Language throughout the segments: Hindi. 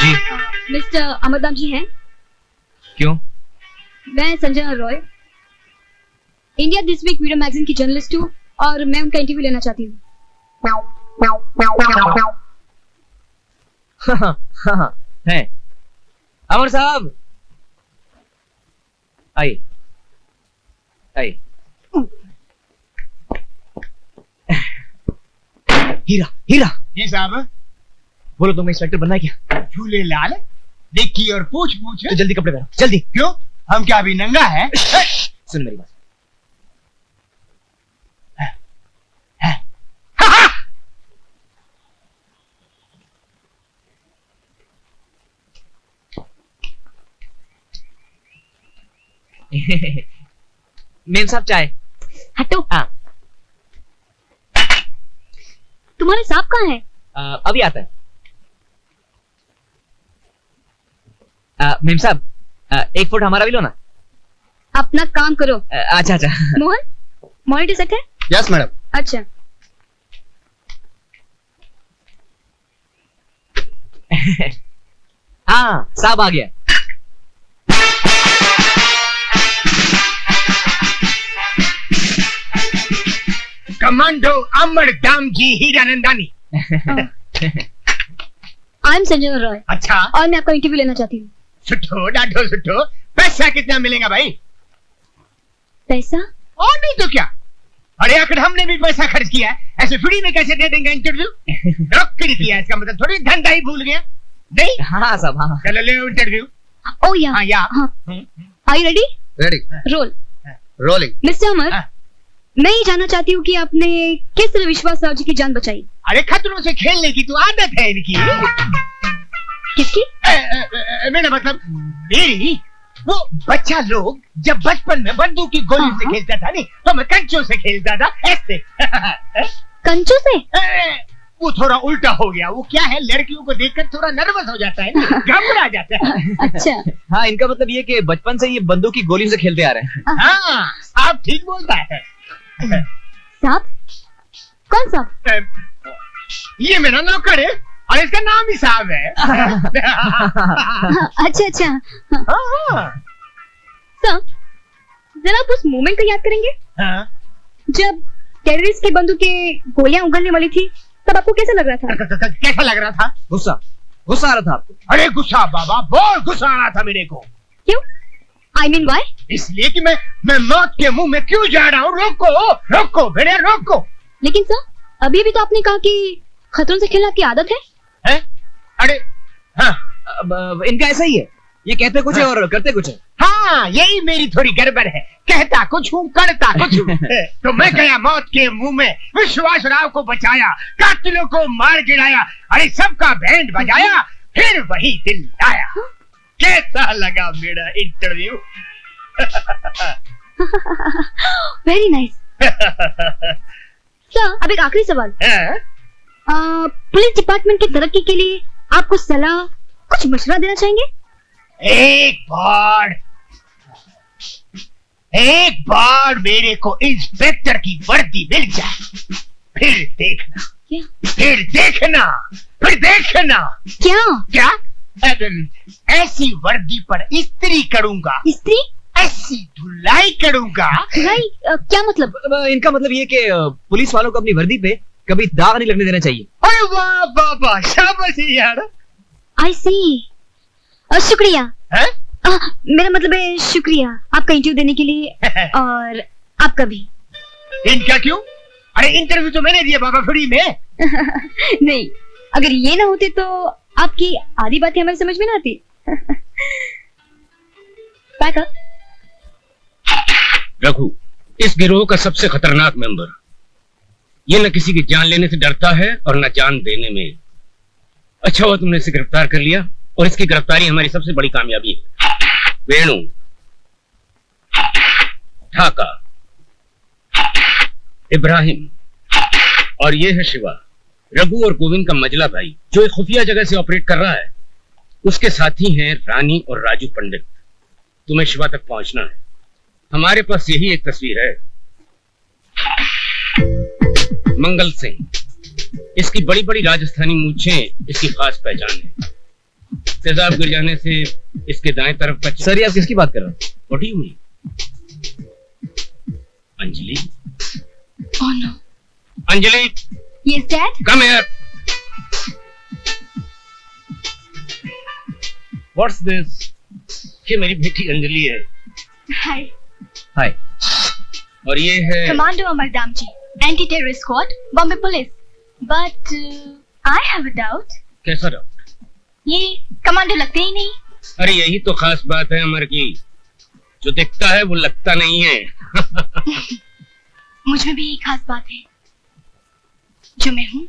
जी। मिस्टर अमरदाम जी हैं? क्यों? मैं Sanjana Roy, India this week video magazine की जर्नलिस्ट हूँ और मैं उनका इंटरव्यू लेना चाहती हूँ। हाँ, है। अमर साहब, आइए आइए। हीरा हीरा। जी साहब। बोलो तुम्हें इंस्पेक्टर बनना है क्या? झूले लाल देखी और पूछ पूछ। तो जल्दी कपड़े पहनो, जल्दी। क्यों, हम क्या अभी नंगा है? सुन मेरी बात। मेम साहब चाय। हटो। हाँ। तुम्हारे सांप कहाँ है? अभी आता है। मेम साहब, एक फुट हमारा भी लो ना। अपना काम करो। अच्छा अच्छा। मोहन, मॉनिटर सेट है? Yes madam. अच्छा। हाँ, साहब आ गया। Commando Amardam ji Hiranandani. I am Sanjana Roy. अच्छा, और मैं आपका इंटरव्यू लेना चाहती हूँ। सुठो डाढो सुठो। पैसा कितना मिलेगा भाई? पैसा? और नहीं तो क्या, अरे आखिर हमने भी पैसा खर्च किया है, ऐसे फ्री में कैसे दे देंगे इंटरव्यू? नौकरी किया, इसका मतलब थोड़ी धंधा ही भूल गया। नहीं? हाँ साहब, हाँ। चलो ले इंटरव्यू। ओ या। हाँ yeah. Are you ready? Ready. Roll. Rolling. Mister Amar, मैं ये जानना चाहती हूँ कि आपने किस तरह विश्वास राव जी की जान बचाई? अरे खतरों से खेलने की तो आदत है इनकी। किसकी? मेरा मतलब मेरी। वो बच्चा लोग जब बचपन में बंदूक की गोली से खेलता था नहीं, तो मैं कंचों से खेलता था ऐसे। कंचों से? वो थोड़ा उल्टा हो गया। वो क्या है, लड़कियों को देखकर थोड़ा नर्वस हो जाता है, घबरा जाता है। अच्छा। हाँ, इनका मतलब ये कि बचपन से ये बंदूक की गोली से खेलते आ रहे हैं। हाँ, आप ठीक बोलता है। साहब? कौन साहब? ये मेरा नौकर है और इसका नाम ही साहब है। अच्छा अच्छा। हाँ। साहब, जरा आप उस मोमेंट को याद करेंगे हाँ? जब टेररिस्ट की बंदूक के गोलियां उगलने वाली थी, तब आपको कैसा लग रहा था? कैसा लग रहा था? गुस्सा गुस्सा आ रहा था आपको? अरे गुस्सा बाबा, बहुत गुस्सा आ रहा था मेरे को। क्यों? I mean why? इसलिए कि मैं मौत के मुंह में क्यों जा रहा हूँ। रोको रोको बेटे रोको। लेकिन सर, अभी भी तो आपने कहा कि खतरों से खेलना आपकी आदत है? अरे हाँ, इनका ऐसा ही है, ये कहते कुछ है और करते कुछ है। हाँ, यही मेरी थोड़ी गड़बड़ है, कहता कुछ हूँ करता कुछ हूँ। तो मैं गया मौत के मुंह में, विश्वास राव को बचाया, कातिलों को मार गिराया, अरे सबका बैंड बजाया, फिर वही दिल लाया। कैसा लगा मेरा इंटरव्यू? Very nice. सर, अब एक आखिरी सवाल। पुलिस डिपार्टमेंट की तरक्की के लिए आपको सलाह, कुछ मशवरा देना चाहेंगे? एक बार मेरे को इंस्पेक्टर की वर्दी मिल जाए, फिर देखना। क्या? फिर देखना। क्या? ऐसी वर्दी पर इस्त्री करूंगा। इस्त्री? ऐसी धुलाई करूंगा। धुलाई? क्या मतलब? इनका मतलब ये कि पुलिस वालों को अपनी वर्दी पे कभी दाग नहीं लगने देना चाहिए। अरे वाह बाबा, शाबाश यार। आई सी। शुक्रिया। मेरा मतलब है शुक्रिया आपका इंटरव्यू देने के लिए, और आपका भी। इनका क्यों? अरे इंटरव्यू तो मैंने दिया बाबा फ्री में। नहीं, अगर ये ना होते तो आपकी आधी बातें हमारे समझ में ना आती। Pack up. रघु, इस गिरोह का सबसे खतरनाक मेंबर। ये न किसी की जान लेने से डरता है और न जान देने में। अच्छा हुआ तुमने इसे गिरफ्तार कर लिया, और इसकी गिरफ्तारी हमारी सबसे बड़ी कामयाबी है। वेणु, ढाका, इब्राहिम, और ये है शिवा, रघु और गोविंद का मजला भाई, जो एक खुफिया जगह से ऑपरेट कर रहा है। उसके साथी हैं रानी और राजू पंडित। तुम्हें शिवा तक पहुंचना है। हमारे पास यही एक तस्वीर है। मंगल सिंह, इसकी बड़ी बड़ी राजस्थानी मूंछें इसकी खास पहचान है। तेजाब गिर जाने से इसके दाएं तरफ का सर ये आप किसकी बात कर रहे हैं? What you mean? Anjali? Oh no. Anjali, Yes, Dad. Come here. What's this? ये मेरी बेटी अंजलि है Hi. हाय। और ये है Commando Amar Damji, Anti-Terrorist Squad, Bombay Police. But I have a doubt. कैसा डाउट? ये कमांडो लगते ही नहीं। अरे यही तो खास बात है अमर की, जो दिखता है वो लगता नहीं है। मुझ में भी एक खास बात है, जो मैं हूँ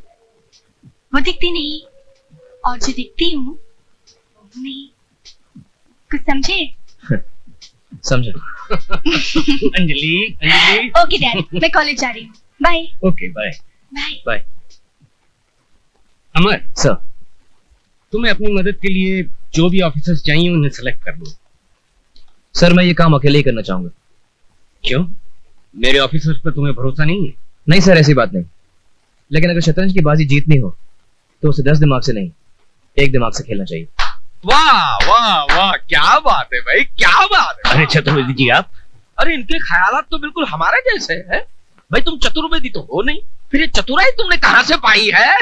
वो दिखती नहीं, और जो दिखती हूँ वो नहीं। कुछ समझे? समझा। अंजलि, अंजलि। ओके डैड, मैं कॉलेज जा रही हूँ। Bye okay bye. Bye. Bye. Amar, sir तुम्हें अपनी मदद के लिए जो भी ऑफिसर्स चाहिए उन्हें सेलेक्ट कर लो। सर मैं ये काम अकेले ही करना चाहूंगा। क्यों? मेरे ऑफिसर्स पर तुम्हें भरोसा नहीं है? नहीं सर ऐसी बात नहीं, लेकिन अगर शतरंज की बाजी जीतनी हो तो उसे 10 दिमाग से नहीं 1 दिमाग से खेलना चाहिए। वाह वाह वाह, क्या बात है भाई, क्या बात है। अरे चतुर्वेदी जी आप? अरे इनके ख्यालात तो बिल्कुल हमारे जैसे हैं। भाई तुम चतुर्वेदी तो हो नहीं, फिर ये चतुराई तुमने कहां से पाई है?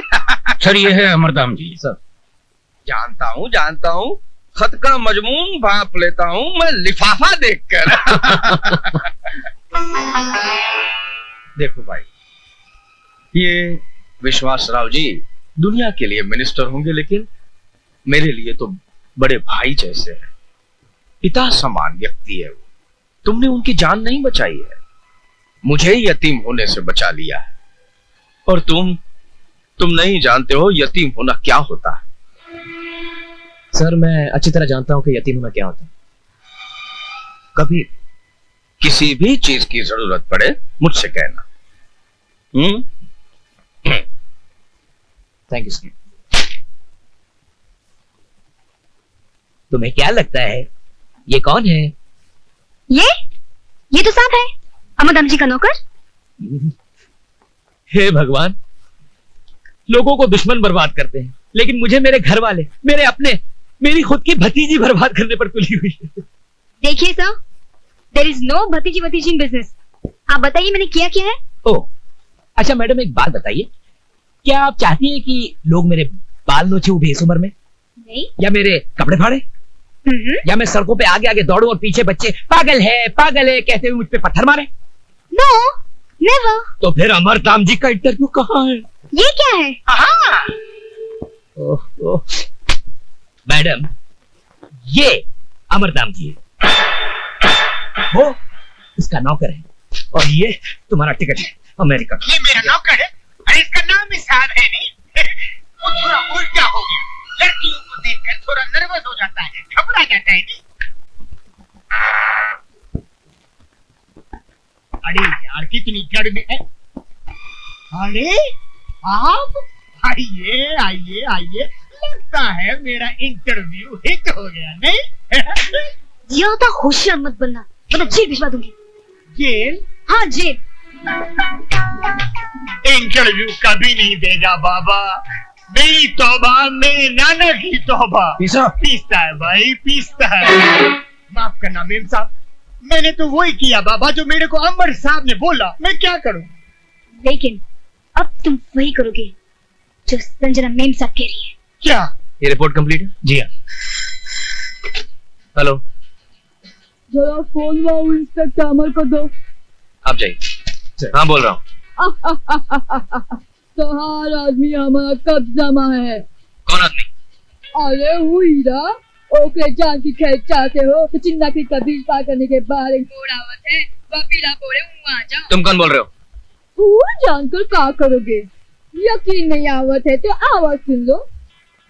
सर ये है अमरदाम जी। सर जानता हूँ, खत का मजमून भाप लेता हूँ मैं लिफाफा देखकर। देखो भाई, ये विश्वास राव जी दुनिया के लिए मिनिस्टर होंगे, लेकिन मेरे लिए तो बड़े भाई जैसे हैं। पिता समान व्यक्ति है वो। तुमने उनकी जान नहीं बचाई है, मुझे यतीम होने से बचा लिया है। और तुम नहीं जानते हो यतीम होना क्या होता है। सर मैं अच्छी तरह जानता हूं कि यतीम होना क्या होता है। कभी किसी भी चीज की जरूरत पड़े मुझसे कहना। Thank you sir. तुम्हें क्या लगता है ये कौन है? ये तो साहब है, अमरदम जी का नौकर। हे भगवान, लोगों को दुश्मन बर्बाद करते हैं, लेकिन मुझे मेरे घर वाले, मेरे अपने, मेरी खुद की भतीजी बर्बाद करने पर तुली हुई है। देखिए सर, देयर इज नो भतीजी इन बिजनेस। आप बताइए मैंने किया क्या है? ओह अच्छा मैडम एक बात बताइए, क्या आप चाहती हैं कि लोग मेरे बाल नोचे बेस उम्र में, नहीं। या मेरे कपड़े फाड़े, या मैं सड़कों पे आगे आगे दौड़ूं और पीछे बच्चे पागल है कहते हुए मुझ पे पत्थर मारे? No never. तो फिर अमरदाम जी का इंटरव्यू कहाँ है? ये क्या है? ओह मैडम ये अमरदाम जी है, वो इसका नौकर है, और ये तुम्हारा टिकट है अमेरिका का। ये मेरा नौकर है? अरे इसका नाम ही साहब है नहीं। वो थोड़ा उल्टा हो गया, लड़कियों को देखकर थोड़ा नर्वस हो जाता है, घबरा जाता है। अरे यार कितनी गर्मी है। अरे आप आइए आइए आइए, लगता है मेरा इंटरव्यू हिट हो गया नहीं? ज्यादा होशियार मत बनना, वरना जेल भिजवा दूंगी। जेल? हाँ जेल। इंटरव्यू कभी नहीं देगा बाबा। मेरी तौबा, मेरे नाना की तौबा। पीसता है भाई, पीसता है। माफ करना मेम साहब, मैंने तो वही किया बाबा जो मेरे को अमर साहब ने बोला। मैं क्या करूं? लेकिन अब तुम वही करोगे जो संजना मेम साहब कह रही है। क्या? ये रिपोर्ट कंप्लीट है? जी हाँ। हेलो, जरा फोन लाओ इंस्पेक्टर अमर को दो। आप जाइए। हाँ बोल रहा हूँ। तो हर आदमी हमारा कब्जा में है। कौन आदमी? अरे वो हीरा, ओके जान की खैर चाहते हो तो चिन्ना की कबीर पार करने के बाद एक मोड़ावत है, वकीला बोले वहाँ जाओ। तुम कौन बोल रहे हो? वो जानकर क्या करोगे? यकीन नहीं आवत है तो आवाज सुन लो।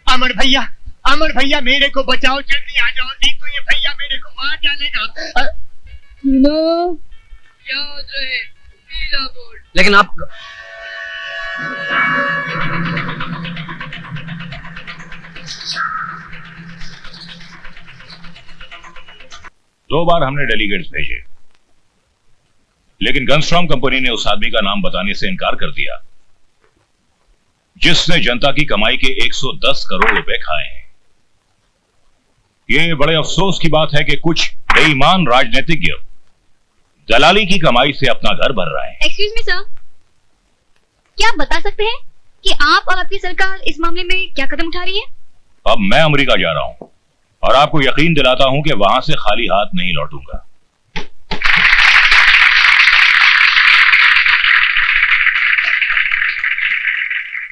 अमर भैया मेरे को बचाओ, जल्दी आ जाओ, नहीं तो ये भैया मेरे को मार डालेगा। सुनो, याद रहे हीरा बोल। लेकिन आप दो बार हमने डेलीगेट्स भेजे, लेकिन गनस्ट्रॉम कंपनी ने उस आदमी का नाम बताने से इनकार कर दिया जिसने जनता की कमाई के 110 करोड़ रुपए खाए हैं। ये बड़े अफसोस की बात है कि कुछ बेईमान राजनीतिज्ञ दलाली की कमाई से अपना घर भर रहे हैं। एक्सक्यूज मी सर, क्या आप बता सकते हैं कि आप और आपकी सरकार इस मामले में क्या कदम उठा रही है? अब मैं अमेरिका जा रहा हूं और आपको यकीन दिलाता हूं कि वहां से खाली हाथ नहीं लौटूंगा।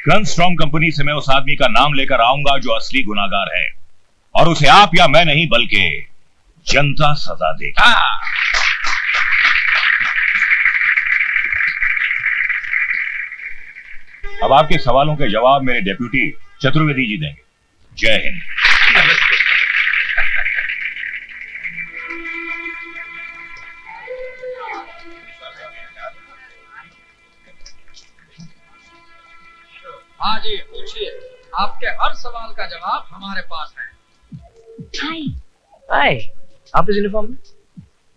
गनस्ट्रॉम कंपनी से मैं उस आदमी का नाम लेकर आऊंगा जो असली गुनाहगार है, और उसे आप या मैं नहीं बल्कि जनता सजा देगी। अब आपके सवालों के जवाब मेरे डेप्यूटी चतुर्वेदी जी देंगे। जय हिंद। हाँ जी पूछिए, आपके हर सवाल का जवाब हमारे पास है। हाय, हाय, आप इस यूनिफॉर्म में?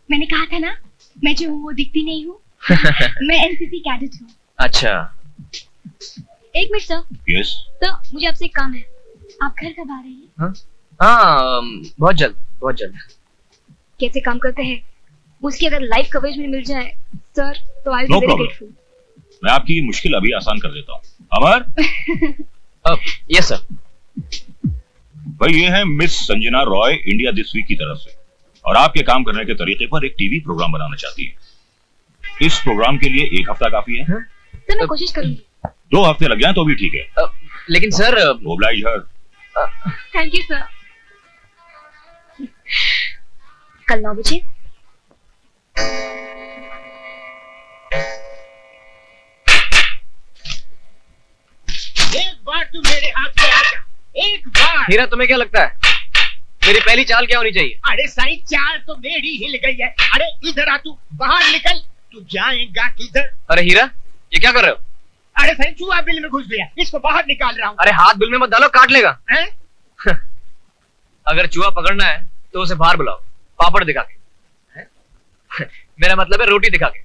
मैंने कहा था ना, मैं जो हूँ वो दिखती नहीं हूँ। मैं एनसीसी कैडेट हूँ। अच्छा। एक मिनट सर। यस। तो मुझे आपसे एक काम है, आप घर कब आ रहे हैं? हाँ, बहुत जल्द, बहुत जल्द। कैसे काम करते हैं, उसकी अगर लाइव कवरेज में मिल जाए सर तो I will No be very problem. Grateful. मैं आपकी ये मुश्किल अभी आसान कर देता हूँ। अमर। Yes sir. भाई ये है miss Sanjana Roy India this week की तरफ से, और आपके काम करने के तरीके पर एक टीवी प्रोग्राम बनाना चाहती है। इस प्रोग्राम के लिए 1 हफ्ता काफी है। सर मैं कोशिश करूंगी। 2 हफ्ते लग जाए तो भी ठीक है। लेकिन sir oblige her. Thank you sir. कल 9 बजे। एक बार तू मेरे हाथ में आ जा, एक बार। हीरा, तुम्हें क्या लगता है मेरी पहली चाल क्या होनी चाहिए? अरे सारी चाल तो मेरी हिल गई है। अरे इधर आ, तू बाहर निकल। तू जाएगा किधर? अरे हीरा, ये क्या कर रहे हो? अरे सारी चूहा बिल में घुस गया, इसको बाहर निकाल रहा हूँ। अरे हाथ बिल में मत डालो, काट लेगा। हैं? अगर चूहा पकड़ना है तो उसे बाहर बुलाओ, पापड़ दिखा के। मेरा मतलब है रोटी दिखा के।